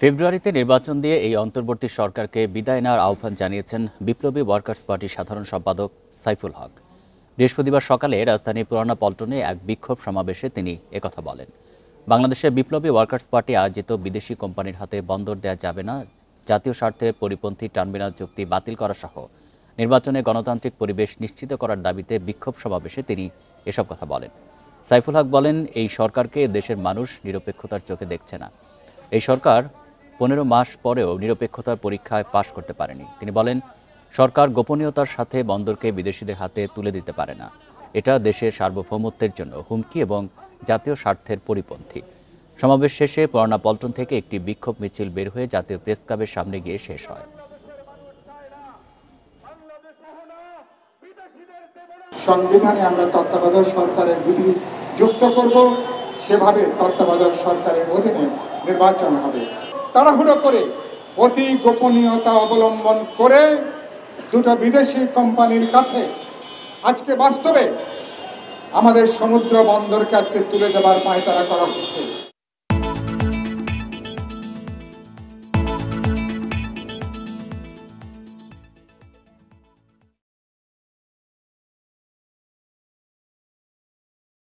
ফেব্রুয়ারিতে নির্বাচন দিয়ে এই অন্তর্বর্তী সরকারকে বিদায় নেওয়ার আহ্বান জানিয়েছেন বিপ্লবী ওয়ার্কার্স পার্টির সাধারণ সম্পাদক সাইফুল হক। বৃহস্পতিবার সকালে রাজধানীর পুরানা পল্টনে এক বিক্ষোভ সমাবেশে তিনি একথা বলেন। বাংলাদেশের বিপ্লবী ওয়ার্কার্স পার্টি আয়োজিত বিদেশি কোম্পানির হাতে বন্দর দেওয়া যাবে না, জাতীয় স্বার্থের পরিপন্থী টার্মিনাল চুক্তি বাতিল করা সহ নির্বাচনে গণতান্ত্রিক পরিবেশ নিশ্চিত করার দাবিতে বিক্ষোভ সমাবেশে তিনি এসব কথা বলেন। সাইফুল হক বলেন, এই সরকারকে দেশের মানুষ নিরপেক্ষতার চোখে দেখছে না। এই সরকার 15 মাস পরেও নিরপেক্ষতার পরীক্ষায় পাশ করতে পারেনি। তিনি বলেন, সরকার গোপনীয়তার সাথে বন্দরকে বিদেশিদের হাতে তুলে দিতে পারে না। এটা দেশের সার্বভৌমত্বের জন্য হুমকি এবং জাতীয় স্বার্থের পরিপন্থী। সমাবেশ শেষে পুরানা পল্টন থেকে একটি বিক্ষোভ মিছিল বের হয়ে জাতীয় প্রেস ক্লাবের সামনে গিয়ে শেষ হয়। সংবিধানে আমরা তত্ত্বাবধায়ক সরকারের বিধি যুক্ত করব, সেভাবে তত্ত্বাবধায়ক সরকারের অধীনে নির্বাচন হবে। তাড়াহুড়ো করে অতি গোপনীয়তা অবলম্বন করে দুটো বিদেশি কোম্পানির কাছে আজকে বাস্তবে আমাদের সমুদ্র বন্দরকে আজকে তুলে দেওয়ার পায়তারা করা হচ্ছে।